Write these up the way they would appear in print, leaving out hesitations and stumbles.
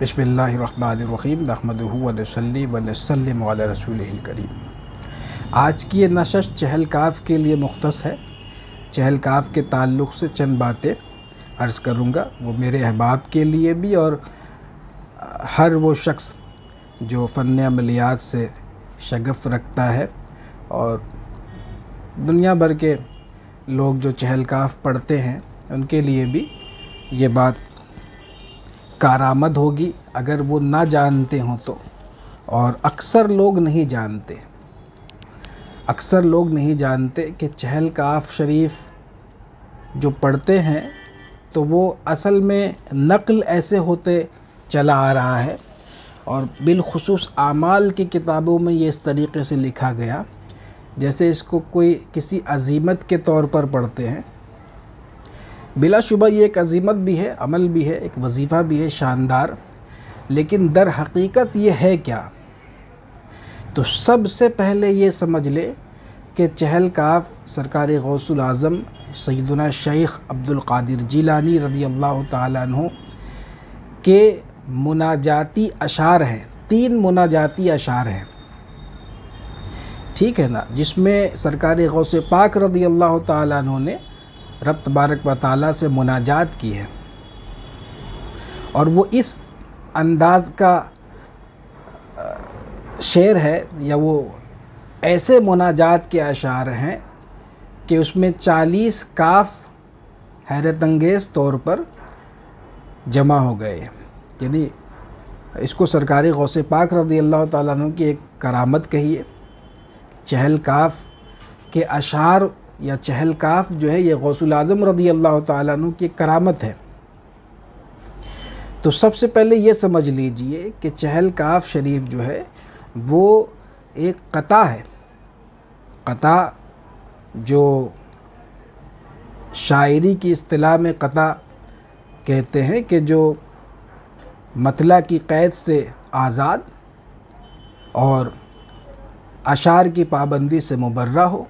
بسم اللہ الرحمن الرحیم نحمدہ و نصلی و نسلم علی رسولہ الکریم۔ آج کی یہ نشست چہل کاف کے لیے مختص ہے۔ چہل کاف کے تعلق سے چند باتیں عرض کروں گا، وہ میرے احباب کے لیے بھی اور ہر وہ شخص جو فن عملیات سے شغف رکھتا ہے، اور دنیا بھر کے لوگ جو چہل کاف پڑھتے ہیں ان کے لیے بھی یہ بات کارآمد ہوگی اگر وہ نہ جانتے ہوں تو۔ اور اکثر لوگ نہیں جانتے کہ چہل کاف شریف جو پڑھتے ہیں تو وہ اصل میں نقل ایسے ہوتے چلا آ رہا ہے، اور بالخصوص اعمال کی کتابوں میں یہ اس طریقے سے لکھا گیا جیسے اس کو کوئی کسی عزیمت کے طور پر پڑھتے ہیں۔ بلا شبہ یہ ایک عزیمت بھی ہے، عمل بھی ہے، ایک وظیفہ بھی ہے شاندار، لیکن در حقیقت یہ ہے کیا؟ تو سب سے پہلے یہ سمجھ لے کہ چہل کاف سرکار غوث العظم سیدنا شیخ عبد القادر جیلانی رضی اللہ تعالیٰ عنہ کے مناجاتی اشعار ہیں، 3 مناجاتی اشعار ہیں، ٹھیک ہے نا، جس میں سرکار غوث پاک رضی اللہ تعالیٰ عنہ نے رب تبارک و تعالیٰ سے مناجات کی ہے، اور وہ اس انداز کا شعر ہے یا وہ ایسے مناجات کے اشعار ہیں کہ اس میں 40 کاف حیرت انگیز طور پر جمع ہو گئے، یعنی اس کو سرکار غوث پاک رضی اللہ تعالیٰ عنہ کی ایک کرامت کہیے۔ چہل کاف کے اشعار یا چہل کاف جو ہے یہ غوث العظم رضی اللہ تعالیٰ عنہ کی کرامت ہے۔ تو سب سے پہلے یہ سمجھ لیجئے کہ چہل کاف شریف جو ہے وہ ایک قطع ہے، قطع جو شاعری کی اصطلاح میں قطع کہتے ہیں کہ جو مطلع کی قید سے آزاد اور اشعار کی پابندی سے مبرہ ہو،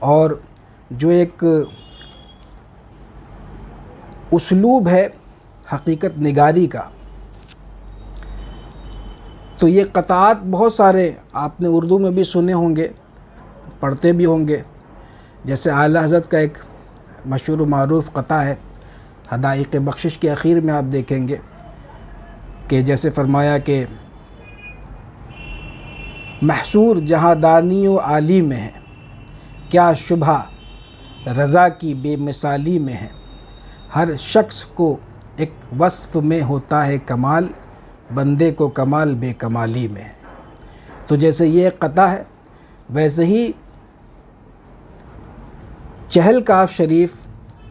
اور جو ایک اسلوب ہے حقیقت نگاری کا۔ تو یہ قطعات بہت سارے آپ نے اردو میں بھی سنے ہوں گے، پڑھتے بھی ہوں گے، جیسے اعلیٰ حضرت کا ایک مشہور و معروف قطع ہے حدائق بخشش کے اخیر میں آپ دیکھیں گے کہ جیسے فرمایا کہ محصور جہاں دانی و عالی میں ہے، کیا شبہ رضا کی بے مثالی میں ہے، ہر شخص کو ایک وصف میں ہوتا ہے کمال، بندے کو کمال بے کمالی میں ہے۔ تو جیسے یہ ایک قطع ہے، ویسے ہی چہل کاف شریف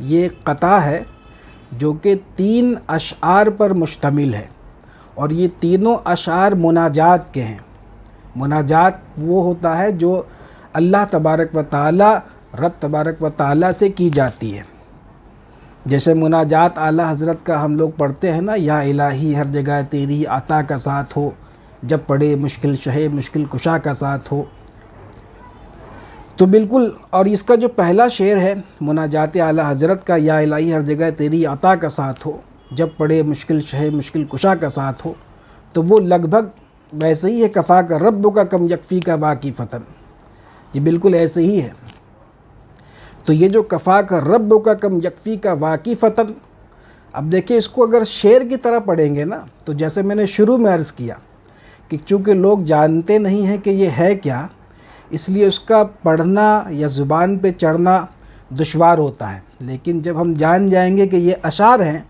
یہ ایک قطع ہے جو کہ 3 اشعار پر مشتمل ہے، اور یہ تینوں اشعار مناجات کے ہیں۔ مناجات وہ ہوتا ہے جو اللہ تبارک و تعالیٰ رب تبارک و تعالیٰ سے کی جاتی ہے، جیسے مناجات اعلیٰ حضرت کا ہم لوگ پڑھتے ہیں نا، یا الہی ہر جگہ تیری عطا کا ساتھ ہو، جب پڑے مشکل شہ مشکل کشا کا ساتھ ہو۔ تو بالکل، اور اس کا جو پہلا شعر ہے مناجات اعلیٰ حضرت کا، یا الہی ہر جگہ تیری عطا کا ساتھ ہو، جب پڑے مشکل شہ مشکل کشا کا ساتھ ہو، تو وہ لگ بھگ ویسے ہی ہے، کفا کا رب کا کم یکفی کا واقعی فتن، یہ بالکل ایسے ہی ہے۔ تو یہ جو کفا کا رب کا کم یکفی کا واقعی فتن، اب دیکھیں اس کو اگر شعر کی طرح پڑھیں گے نا، تو جیسے میں نے شروع میں عرض کیا کہ چونکہ لوگ جانتے نہیں ہیں کہ یہ ہے کیا، اس لیے اس کا پڑھنا یا زبان پہ چڑھنا دشوار ہوتا ہے، لیکن جب ہم جان جائیں گے کہ یہ اشعار ہیں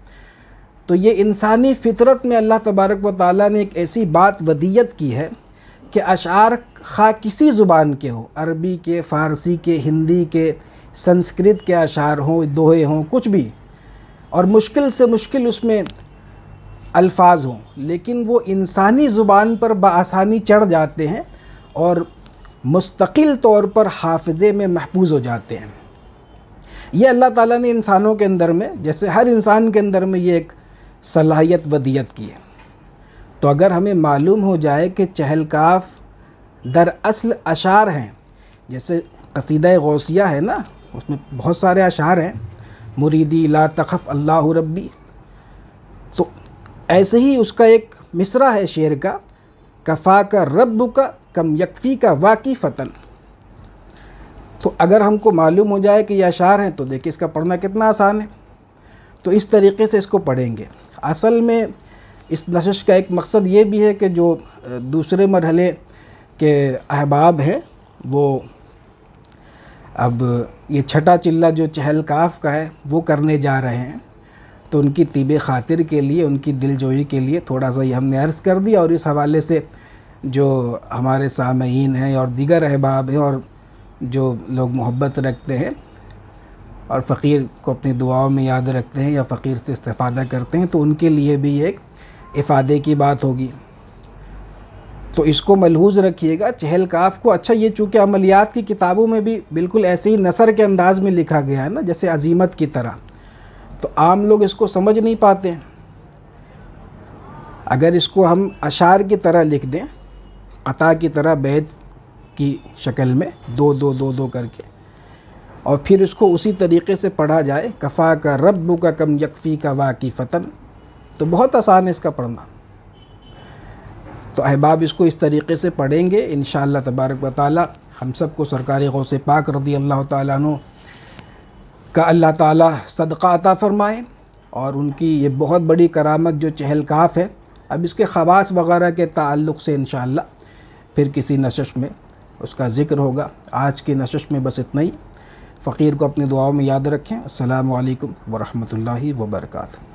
تو یہ انسانی فطرت میں اللہ تبارک و تعالیٰ نے ایک ایسی بات ودیت کی ہے کہ اشعار خواہ کسی زبان کے ہوں، عربی کے، فارسی کے، ہندی کے، سنسکرت کے اشعار ہوں، دوہے ہوں، کچھ بھی، اور مشکل سے مشکل اس میں الفاظ ہوں، لیکن وہ انسانی زبان پر بآسانی چڑھ جاتے ہیں اور مستقل طور پر حافظے میں محفوظ ہو جاتے ہیں۔ یہ اللہ تعالیٰ نے انسانوں کے اندر میں، جیسے ہر انسان کے اندر میں یہ ایک صلاحیت ودیت کی ہے۔ تو اگر ہمیں معلوم ہو جائے کہ چہل کاف در اصل اشعار ہیں، جیسے قصیدہ غوثیہ ہے نا، اس میں بہت سارے اشعار ہیں، مریدی لا تخف اللہ ربی، تو ایسے ہی اس کا ایک مصرع ہے شعر کا، کفا کا رب کا کم یکفی کا واقعی فتن۔ تو اگر ہم کو معلوم ہو جائے کہ یہ اشعار ہیں تو دیکھیں اس کا پڑھنا کتنا آسان ہے، تو اس طریقے سے اس کو پڑھیں گے۔ اصل میں اس نشش کا ایک مقصد یہ بھی ہے کہ جو دوسرے مرحلے کے احباب ہیں وہ اب یہ چھٹا چلہ جو چہل کاف کا ہے وہ کرنے جا رہے ہیں، تو ان کی طیب خاطر کے لیے، ان کی دل جوئی کے لیے تھوڑا سا یہ ہم نے عرض کر دیا، اور اس حوالے سے جو ہمارے سامعین ہیں اور دیگر احباب ہیں اور جو لوگ محبت رکھتے ہیں اور فقیر کو اپنی دعاؤں میں یاد رکھتے ہیں یا فقیر سے استفادہ کرتے ہیں، تو ان کے لیے بھی ایک افادے کی بات ہوگی۔ تو اس کو ملحوظ رکھیے گا چہل کاف کو۔ اچھا، یہ چونکہ عملیات کی کتابوں میں بھی بالکل ایسے ہی نثر کے انداز میں لکھا گیا ہے نا، جیسے عزیمت کی طرح، تو عام لوگ اس کو سمجھ نہیں پاتے ہیں۔ اگر اس کو ہم اشعار کی طرح لکھ دیں، قطع کی طرح بیت کی شکل میں دو دو دو دو کر کے، اور پھر اس کو اسی طریقے سے پڑھا جائے، کفا کا رب کا کم یکفی کا واقعی فتن، تو بہت آسان ہے اس کا پڑھنا۔ تو احباب اس کو اس طریقے سے پڑھیں گے انشاءاللہ تبارک و تعالی۔ ہم سب کو سرکار غوث پاک رضی اللہ تعالیٰ عنہ کا اللہ تعالیٰ صدقہ عطا فرمائے، اور ان کی یہ بہت بڑی کرامت جو چہل کاف ہے، اب اس کے خواص وغیرہ کے تعلق سے انشاءاللہ پھر کسی نشش میں اس کا ذکر ہوگا۔ آج کی نشش میں بس اتنا ہی۔ فقیر کو اپنی دعاؤں میں یاد رکھیں۔ السلام علیکم ورحمۃ اللہ وبرکاتہ۔